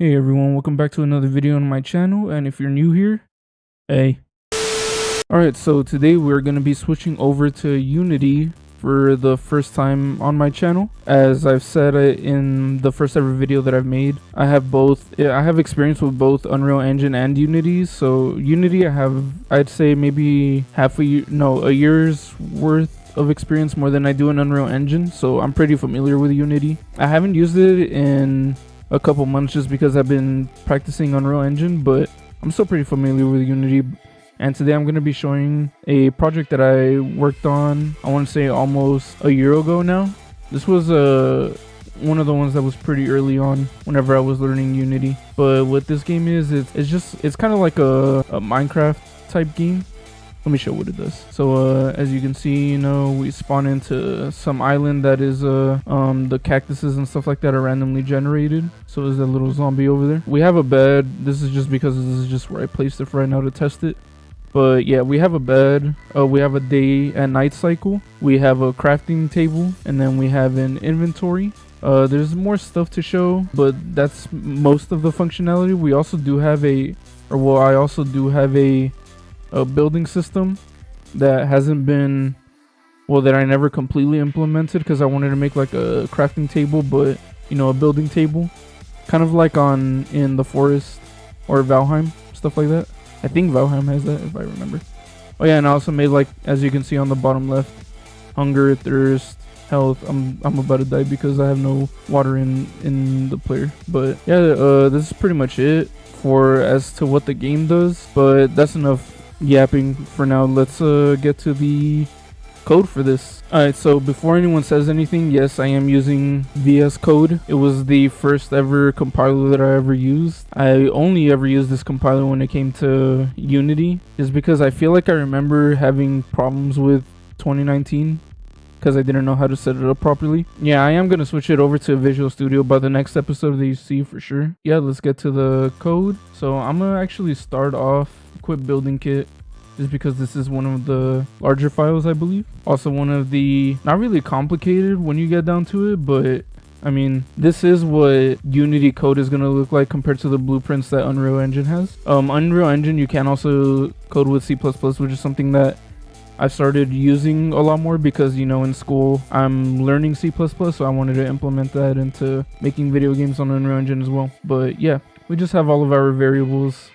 Hey everyone, welcome back to another video on my channel, and if you're new here, hey. Alright, so today we're going to be switching over to Unity for the first time on my channel. As I've said in the first ever video that I've made, I have experience with both Unreal Engine and Unity. So Unity I'd say maybe a year's worth of experience more than I do in Unreal Engine, so I'm pretty familiar with Unity. I haven't used it in a couple months just because I've been practicing Unreal Engine, but I'm still pretty familiar with Unity. And today I'm going to be showing a project that I worked on, I want to say almost a year ago now. This was one of the ones that was pretty early on whenever I was learning Unity. But what this game is, it's kind of like a Minecraft type game. Let me show what it does. So as you can see, we spawn into some island that is the cactuses and stuff like that are randomly generated. So there's that little zombie over there. We have a bed. This is just because this is just where I placed it for right now to test it. But yeah, we have a bed. We have a day and night cycle. We have a crafting table, and then we have an inventory. There's more stuff to show, but that's most of the functionality. We also do have I also do have a building system that hasn't been, that I never completely implemented because I wanted to make like a crafting table, but a building table, kind of like in the forest or Valheim, stuff like that. I think Valheim has that, if I remember. Oh yeah, and I also made, like, as you can see on the bottom left, hunger, thirst, health. I'm about to die because I have no water in the player. But yeah, this is pretty much it as to what the game does. But that's enough yapping for now. Let's get to the code for this. Alright, so before anyone says anything, yes, I am using VS Code. It was the first ever compiler that I ever used. I only ever used this compiler when it came to Unity, is because I feel like I remember having problems with 2019 because I didn't know how to set it up properly. Yeah, I am going to switch it over to Visual Studio by the next episode that you see for sure. Yeah, let's get to the code. So I'm going to actually start off Equip Building Kit, just because this is one of the larger files, I believe. Also one of the, not really complicated when you get down to it, but I mean, this is what Unity code is going to look like compared to the blueprints that Unreal Engine has. Unreal Engine, you can also code with C++, which is something that I've started using a lot more because, in school I'm learning C++, so I wanted to implement that into making video games on Unreal Engine as well. But yeah, we just have all of our variables,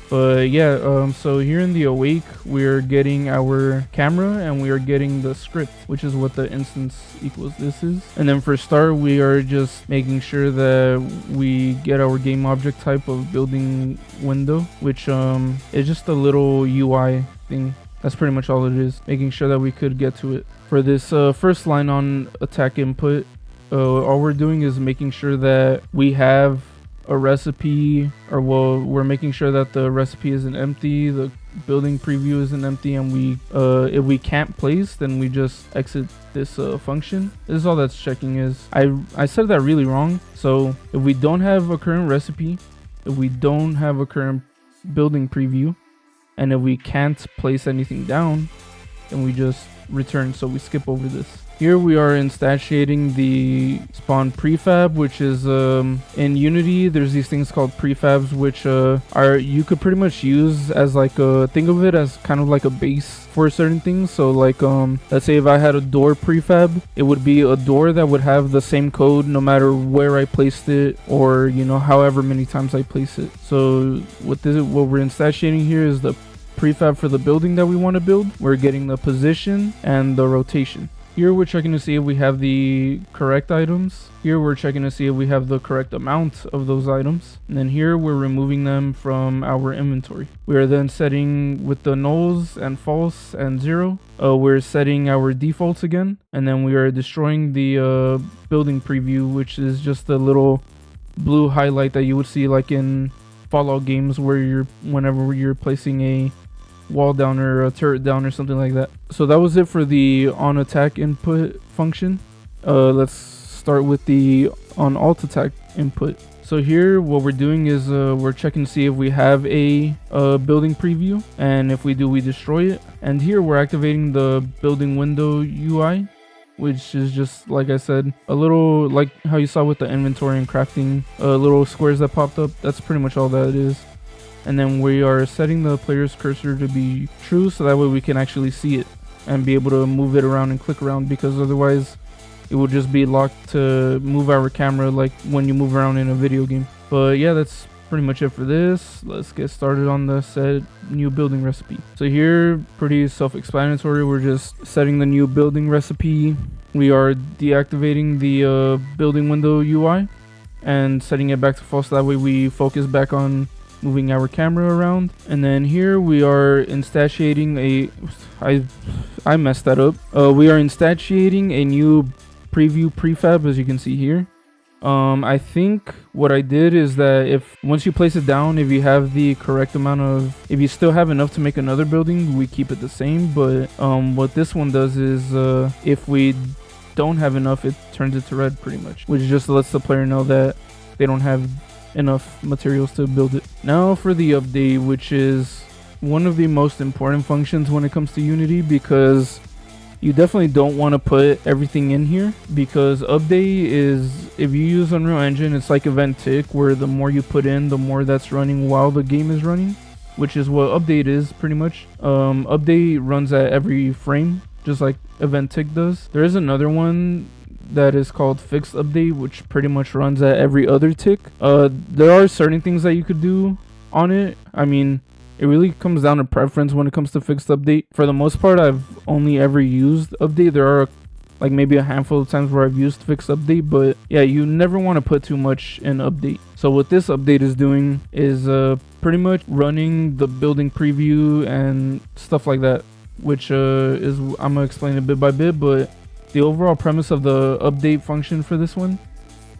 but yeah, so here in the awake, we're getting our camera and we are getting the script, which is what the instance equals this is. And then for start, we are just making sure that we get our game object type of building window, which is just a little UI thing. That's pretty much all it is, making sure that we could get to it. For this first line on attack input, all we're doing is making sure that we have a recipe, or we're making sure that the recipe isn't empty, the building preview isn't empty, and if we can't place, then we just exit this function. This is all that's checking is. I said that really wrong. So if we don't have a current recipe, if we don't have a current building preview, and if we can't place anything down, then we just return. So we skip over this. Here we are instantiating the spawn prefab, which is in Unity. There's these things called prefabs, which you could pretty much use as think of it as kind of like a base for certain things. So like let's say if I had a door prefab, it would be a door that would have the same code no matter where I placed it, or however many times I place it. So what we're instantiating here is the prefab for the building that we want to build. We're getting the position and the rotation. Here we're checking to see if we have the correct items. Here we're checking to see if we have the correct amount of those items. And then here we're removing them from our inventory. We are then setting with the nulls and false and 0. We're setting our defaults again. And then we are destroying the building preview, which is just a little blue highlight that you would see like in Fallout games where whenever you're placing a wall down or a turret down or something like that. So that was it for the on attack input function. Let's start with the on alt attack input. So here what we're doing is we're checking to see if we have a building preview, and if we do, we destroy it. And here we're activating the building window UI, which is just, like I said, a little like how you saw with the inventory and crafting, little squares that popped up. That's pretty much all that it is. And then we are setting the player's cursor to be true, so that way we can actually see it and be able to move it around and click around, because otherwise it would just be locked to move our camera like when you move around in a video game. But yeah, that's pretty much it for this. Let's get started on the set new building recipe. So here, pretty self-explanatory. We're just setting the new building recipe. We are deactivating the building window UI and setting it back to false. That way we focus back on moving our camera around. And then here we are instantiating I messed that up. We are instantiating a new preview prefab, as you can see here. I think what I did is that once you place it down, if you have the correct amount of, if you still have enough to make another building, we keep it the same. But what this one does is if we don't have enough, it turns it to red pretty much, which just lets the player know that they don't have enough materials to build it. Now for the update, which is one of the most important functions when it comes to Unity, because you definitely don't want to put everything in here, because update is, if you use Unreal Engine, it's like event tick, where the more you put in, the more that's running while the game is running, which is what update is pretty much. Update runs at every frame, just like event tick does. There is another one that is called fixed update, which pretty much runs at every other tick. There are certain things that you could do on it. I mean, it really comes down to preference when it comes to fixed update. For the most part, I've only ever used update. There are like maybe a handful of times where I've used fixed update, but yeah, you never want to put too much in update. So what this update is doing is pretty much running the building preview and stuff like that, which is, I'm gonna explain it bit by bit. But the overall premise of the update function for this one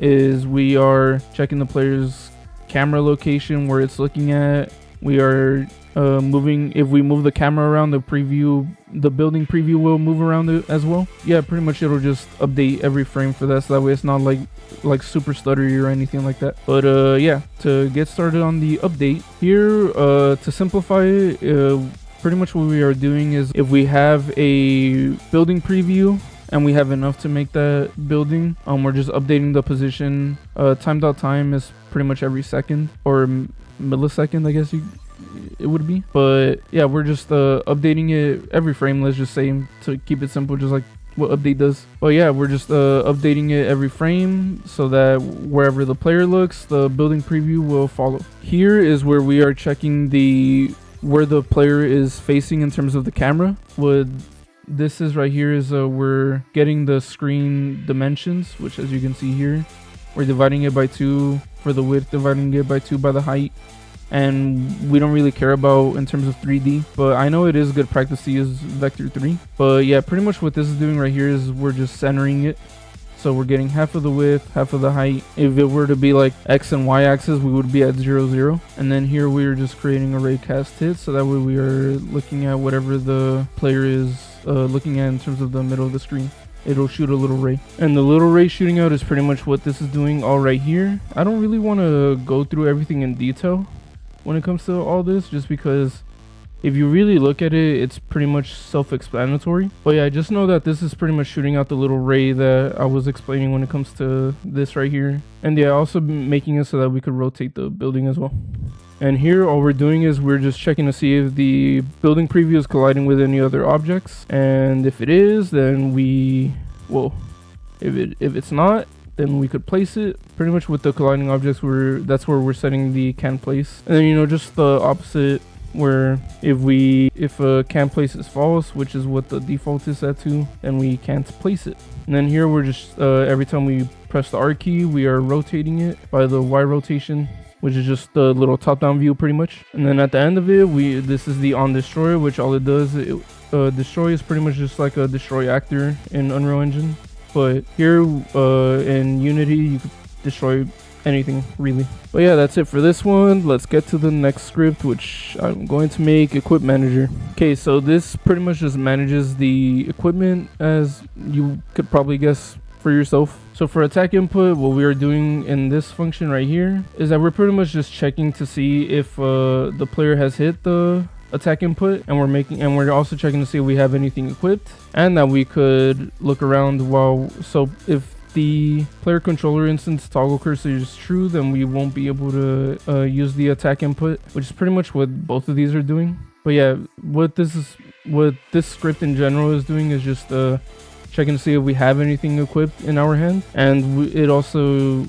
is we are checking the player's camera location, where it's looking at. We are moving, if we move the camera around, the building preview will move around it as well. Yeah, pretty much it'll just update every frame for that, so that way it's not like super stuttery or anything like that. But yeah, to get started on the update here, to simplify it, pretty much what we are doing is, if we have a building preview and we have enough to make that building, we're just updating the position. Time.time is pretty much every second or millisecond, I guess it would be. But yeah, we're just updating it every frame, let's just say, to keep it simple, just like what update does. But yeah, we're just updating it every frame, so that wherever the player looks, the building preview will follow. Here is where we are checking where the player is facing in terms of the camera. What this is right here is we're getting the screen dimensions, which, as you can see here, we're dividing it by 2 for the width, dividing it by 2 by the height. And we don't really care about in terms of 3D, but I know it is good practice to use vector 3. But yeah, pretty much what this is doing right here is we're just centering it. So we're getting half of the width, half of the height. If it were to be like X and Y axis, we would be at 0, 0. And then here we are just creating a ray cast hit, so that way we are looking at whatever the player is looking at in terms of the middle of the screen. It'll shoot a little ray, and the little ray shooting out is pretty much what this is doing all right here. I don't really want to go through everything in detail when it comes to all this, just because if you really look at it, it's pretty much self-explanatory. But yeah, just know that this is pretty much shooting out the little ray that I was explaining when it comes to this right here. And yeah, also making it so that we could rotate the building as well. And here, all we're doing is we're just checking to see if the building preview is colliding with any other objects. And if it is, then if it's not, then we could place it. Pretty much with the colliding objects, that's where we're setting the can place. And then, you know, just the opposite, where if a can place is false, which is what the default is set to, then we can't place it. And then here we're just every time we press the R key, we are rotating it by the Y rotation, which is just the little top-down view pretty much. And then at the end of it, this is the on destroy, which all it does, destroy is pretty much just like a destroy actor in Unreal Engine. But here in Unity, you could destroy anything really. But yeah, that's it for this one. Let's get to the next script, which I'm going to make equip manager. Okay, so this pretty much just manages the equipment, as you could probably guess for yourself. So for attack input, what we are doing in this function right here is that we're pretty much just checking to see if the player has hit the attack input, and we're also checking to see if we have anything equipped, and that we could look around so if the player controller instance toggle cursor is true, then we won't be able to use the attack input, which is pretty much what both of these are doing. But yeah, what this script in general is doing is just checking to see if we have anything equipped in our hand, and it also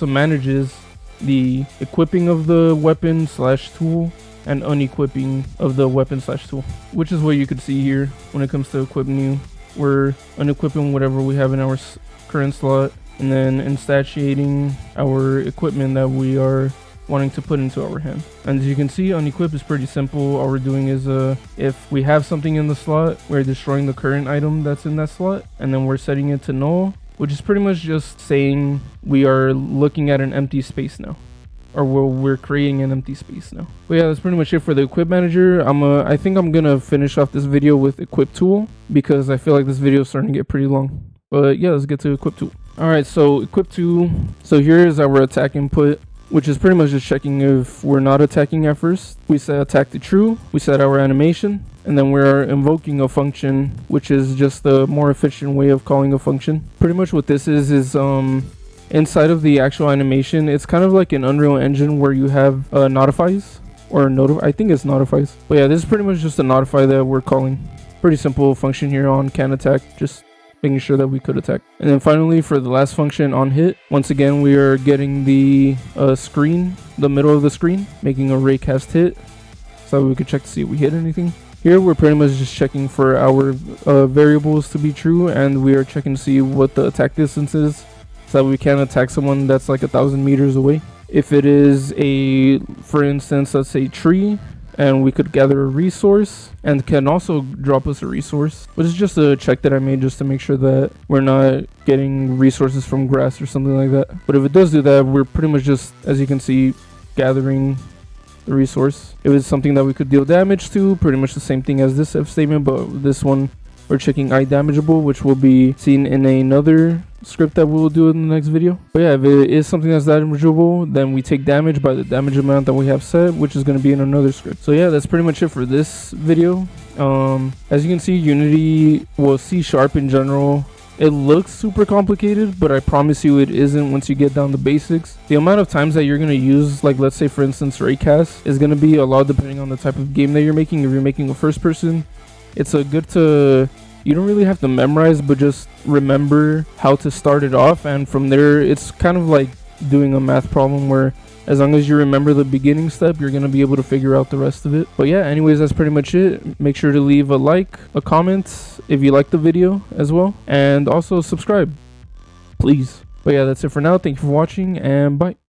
manages the equipping of the weapon / tool and unequipping of the weapon / tool, which is what you could see here when it comes to equip new. We're unequipping whatever we have in our current slot, and then instantiating our equipment that we are wanting to put into our hand. And as you can see, unequip is pretty simple. All we're doing is if we have something in the slot, we're destroying the current item that's in that slot, and then we're setting it to null, which is pretty much just saying we are looking at an empty space now, or we're creating an empty space now. But yeah, that's pretty much it for the equip manager. I think I'm gonna finish off this video with equip tool, because I feel like this video is starting to get pretty long. But yeah, let's get to equip tool. All right, so equip tool. So here is our attack input, which is pretty much just checking if we're not attacking at first. We set attack to true, we set our animation, and then we're invoking a function, which is just a more efficient way of calling a function. Pretty much what this is inside of the actual animation, it's kind of like an Unreal Engine where you have notifies, or I think it's notifies. But yeah, this is pretty much just a notify that we're calling. Pretty simple function here on can attack, just making sure that we could attack. And then finally, for the last function on hit, once again we are getting the screen, the middle of the screen, making a raycast hit, so we could check to see if we hit anything. Here we're pretty much just checking for our variables to be true, and we are checking to see what the attack distance is, so that we can attack someone that's like 1,000 meters away. If it is for instance, let's say tree, and we could gather a resource and can also drop us a resource, which is just a check that I made just to make sure that we're not getting resources from grass or something like that. But if it does do that, we're pretty much just, as you can see, gathering the resource. If it's something that we could deal damage to, pretty much the same thing as this if statement, but this one we're checking damageable, which will be seen in another script that we will do in the next video. But yeah, if it is something that's damageable, then we take damage by the damage amount that we have set, which is going to be in another script. So yeah, that's pretty much it for this video. As you can see, Unity, well, C# in general, it looks super complicated, but I promise you it isn't once you get down the basics. The amount of times that you're going to use, like let's say for instance raycast, is going to be a lot depending on the type of game that you're making. If you're making a first person, it's you don't really have to memorize, but just remember how to start it off, and from there it's kind of like doing a math problem where as long as you remember the beginning step, you're going to be able to figure out the rest of it. But yeah, anyways, that's pretty much it. Make sure to leave a like, a comment if you like the video as well, and also subscribe, please. But yeah, that's it for now. Thank you for watching, and bye.